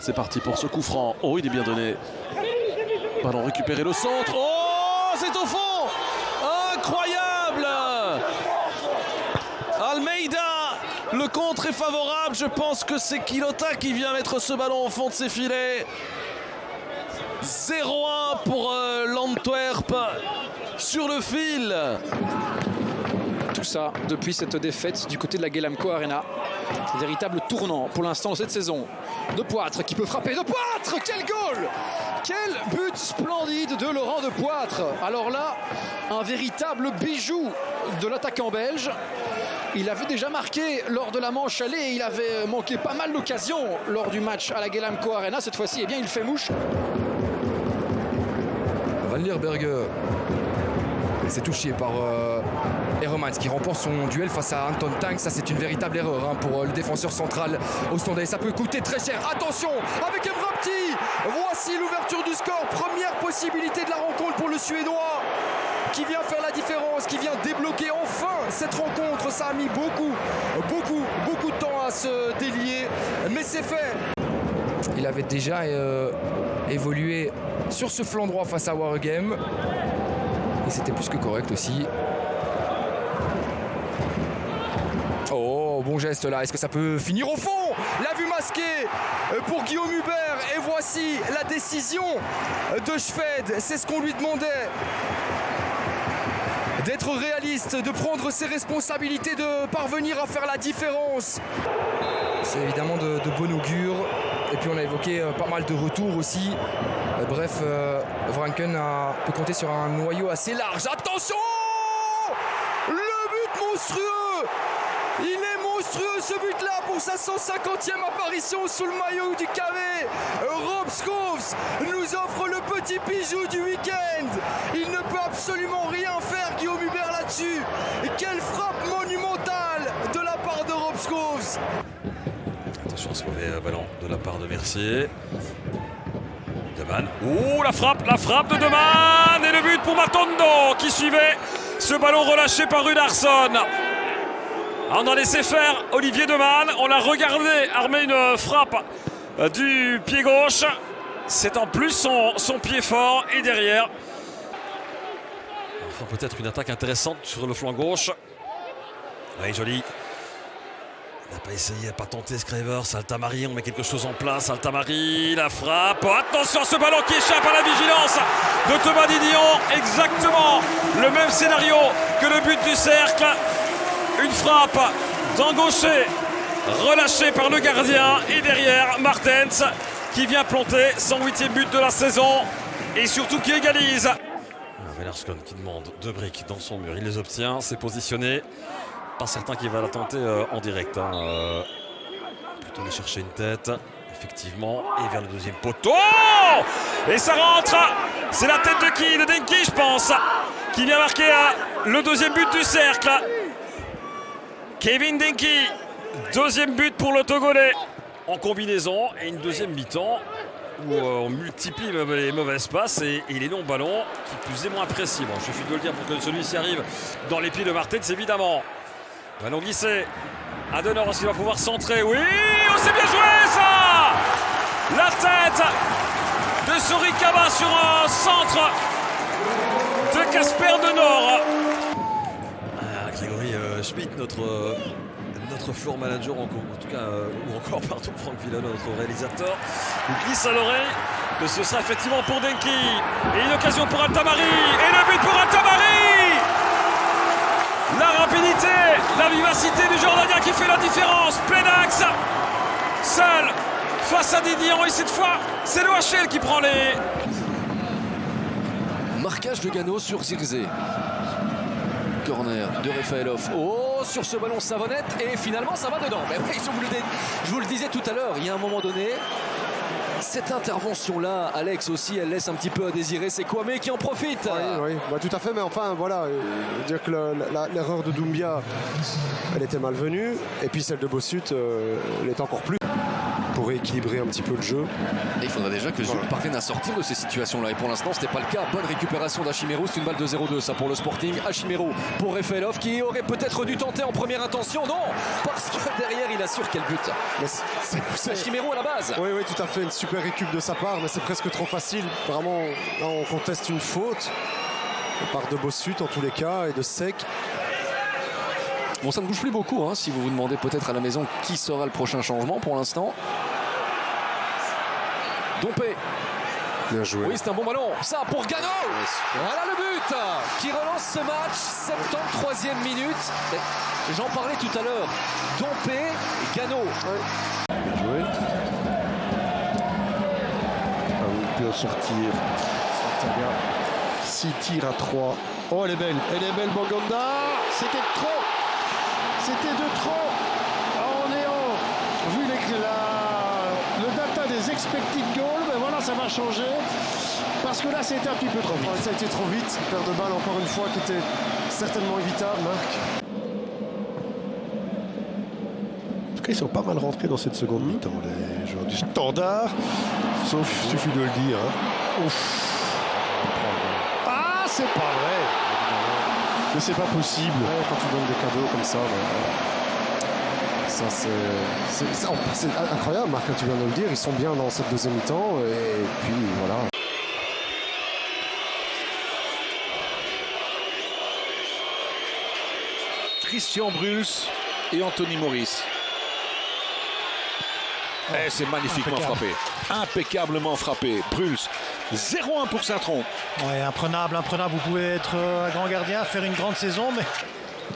C'est parti pour ce coup franc. Oh, il est bien donné. Ballon récupéré, le centre. Oh, c'est au fond. Incroyable. Almeida. Le contre est favorable. Je pense que c'est Quilota qui vient mettre ce ballon au fond de ses filets. 0-1 pour l'Antwerp sur le fil. Tout ça depuis cette défaite du côté de la Guelamco Arena. Véritable tournant pour l'instant cette saison. De Poitre qui peut frapper. De Poitre, quel goal! Quel but splendide de Laurent De Poitre. Alors là, un véritable bijou de l'attaquant belge. Il avait déjà marqué lors de la manche aller et il avait manqué pas mal d'occasions lors du match à la Guelamco Arena. Cette fois-ci, eh bien, il fait mouche. Van Lierberg s'est touché par Hermans qui remporte son duel face à Anton Tang. Ça, c'est une véritable erreur pour le défenseur central ostendais. Ça peut coûter très cher. Attention avec Mvrapti. Voici l'ouverture du score. Première possibilité de la rencontre pour le Suédois qui vient faire la différence, qui vient débloquer enfin cette rencontre. Ça a mis beaucoup de temps à se délier, mais c'est fait. Il avait déjà évolué sur ce flanc droit face à Waregem. Et c'était plus que correct aussi. Oh, bon geste là. Est-ce que ça peut finir au fond? La vue masquée pour Guillaume Hubert. Et voici la décision de Schwed. C'est ce qu'on lui demandait. D'être réaliste, de prendre ses responsabilités, de parvenir à faire la différence. C'est évidemment de bon augure. Et puis on a évoqué pas mal de retours aussi. Bref, Vranken peut compter sur un noyau assez large. Attention! Le but monstrueux! Il est monstrueux ce but-là pour sa 150e apparition sous le maillot du KV. Rob Schoofs nous offre le petit bijou du week-end. Il ne peut absolument rien faire, Guillaume Hubert, là-dessus. Et quelle frappe monumentale de la part de Rob Schoofs. Attention à ce mauvais ballon de la part de Mercier. Deman. Oh, la frappe de Deman. Et le but pour Matondo qui suivait ce ballon relâché par Runarsson. On a laissé faire Olivier Deman. On a regardé armer une frappe du pied gauche. C'est en plus son pied fort et derrière. Enfin, peut-être une attaque intéressante sur le flanc gauche. Oui, joli. On n'a pas essayé, pas tenté Scravers. Altamari, on met quelque chose en place. Altamari, la frappe. Oh, attention à ce ballon qui échappe à la vigilance de Thomas Didion. Exactement le même scénario que le but du cercle. Une frappe d'engauché, relâchée par le gardien. Et derrière, Martens qui vient planter son 8e but de la saison. Et surtout qui égalise. Velarskon qui demande 2 briques dans son mur. Il les obtient, c'est positionné. Pas certain qu'il va la tenter en direct. Plutôt aller chercher une tête. Effectivement. Et vers le deuxième poteau. Et ça rentre. C'est la tête de qui? De Denki, je pense. Qui vient marquer le 2e but du cercle. Kevin Denki. 2e but pour le Togolais. En combinaison. Et une 2e mi-temps où on multiplie les mauvaises passes et les longs ballons qui plus est moins précis. Bon, je suffit de le dire pour que celui-ci arrive dans les pieds de Martens, évidemment. Ballon glissé. Adenor, est-ce qu'il va pouvoir centrer? Oui, oh, c'est bien joué ça! La tête de Sorikaba sur un centre de Casper Denor. Grégory Schmitt, notre floor manager, en tout cas, ou encore, pardon, Franck Villano, notre réalisateur, nous glisse à l'oreille que ce sera effectivement pour Denki. Et une occasion pour Altamari. Et le but pour Altamari! La rapidité, la vivacité du Jordanien qui fait la différence. Plein axe, seul face à Didion. Et cette fois, c'est le HL qui prend les... Marquage de Gano sur Zirkzee. Corner de Rafaelov. Oh, sur ce ballon Savonnette. Et finalement, ça va dedans. Mais oui, je vous le disais tout à l'heure, il y a un moment donné... Cette intervention-là, Alex aussi, elle laisse un petit peu à désirer. C'est Kwame qui en profite. Oui, bah, tout à fait, mais enfin, voilà. Je veux dire que l'erreur de Doumbia, elle était malvenue. Et puis celle de Bossut, elle est encore plus. pour rééquilibrer un petit peu le jeu. Et il faudrait déjà que Jules parvienne à sortir de ces situations-là. Et pour l'instant, ce n'était pas le cas. Bonne récupération d'Hachimero. C'est une balle de 0-2, ça, pour le Sporting. Hachimero pour Refaelov, qui aurait peut-être dû tenter en première intention. Non, parce que derrière, il assure quel but. Hachimero à la base. Oui, tout à fait. Une super récup de sa part, mais c'est presque trop facile. Vraiment, là, on conteste une faute. On part de Bossut en tous les cas et de Sec. Bon, ça ne bouge plus beaucoup, hein, si vous vous demandez peut-être à la maison qui sera le prochain changement pour l'instant. Dompé. Bien joué. Oui, c'est un bon ballon. Ça pour Gano. Voilà le but qui relance ce match. 73e minute. J'en parlais tout à l'heure. Dompé et Gano. Bien joué. On peut sortir. 6 tirs à 3. Oh, elle est belle. Elle est belle, Boganda. C'était trop. C'était de trop. Vu le data des expected goals, ben voilà, ça va changer. Parce que là, c'était un petit peu trop vite. Ça a été trop vite. Paire de balles, encore une fois, qui était certainement évitable, Marc. En tout cas, ils sont pas mal rentrés dans cette seconde mi-temps, les joueurs du Standard. Sauf, il suffit de le dire. Hein. Ah, c'est pas vrai. Mais c'est pas possible. Ouais, quand tu donnes des cadeaux comme ça, c'est incroyable, Marc, tu viens de le dire. Ils sont bien dans cette deuxième mi-temps. Et puis, voilà. Christian Bruls et Anthony Maurice. C'est magnifiquement frappé. Impeccablement frappé. Bruls, 0-1 pour Saint-Tron. Ouais, imprenable. Vous pouvez être un grand gardien, faire une grande saison,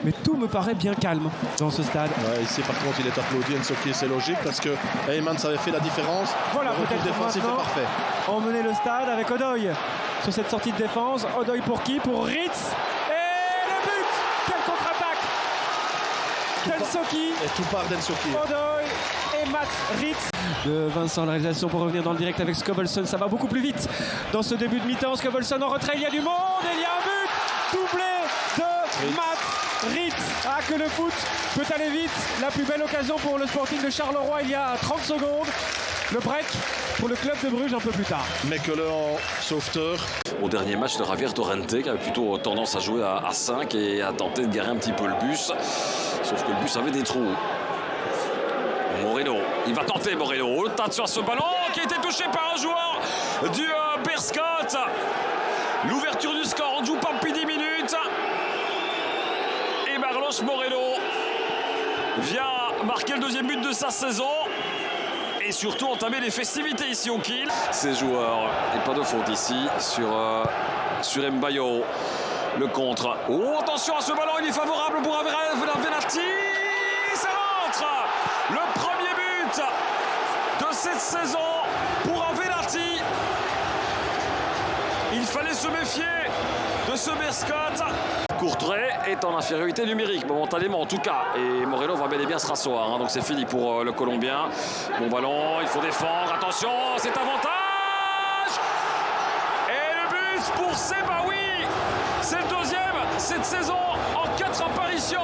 mais tout me paraît bien calme dans ce stade. Ouais, ici par contre il est applaudi, Nsoki, c'est logique parce que Heyman avait fait la différence. Voilà, le recul défensif est parfait. Emmener le stade avec Odoy sur cette sortie de défense. Odoy pour qui? Pour Ritz. Et le but! Quelle contre-attaque d'Nsoki. Et tout part d'Nsoki. Odoy et Matt Ritz. De Vincent, la réalisation pour revenir dans le direct avec Scovelson. Ça va beaucoup plus vite dans ce début de mi-temps. Scovelson en retrait, il y a du monde et il y a un but doublé de Matt Ritz. Ah, que le foot peut aller vite. La plus belle occasion pour le Sporting de Charleroi il y a 30 secondes. Le break pour le club de Bruges un peu plus tard. Mekele en sauveteur. Au dernier match de Javier Torrente, qui avait plutôt tendance à jouer à 5 et à tenter de garer un petit peu le bus. Sauf que le bus avait des trous. Moreno, il va tenter Moreno. Le tas sur ce ballon qui a été touché par un joueur du Berscott. L'ouverture du score, on ne joue pas depuis 10 minutes. Et Marlos Moreno vient marquer le deuxième but de sa saison. Et surtout entamer les festivités ici au Kiel. Ces joueurs, et pas de faute ici sur Mbayo. Le contre. Oh, attention à ce ballon, il est favorable pour Venati. Ça rentre. Le premier but de cette saison pour Venati. Il fallait se méfier de ce Berscott. Courtrai est en infériorité numérique, momentanément en tout cas. Et Moreno va bel et bien se rasseoir. Hein, donc c'est fini pour le Colombien. Bon ballon, il faut défendre. Attention, c'est avantage. Et le but pour Sebaoui. C'est le deuxième cette saison en 4 apparitions.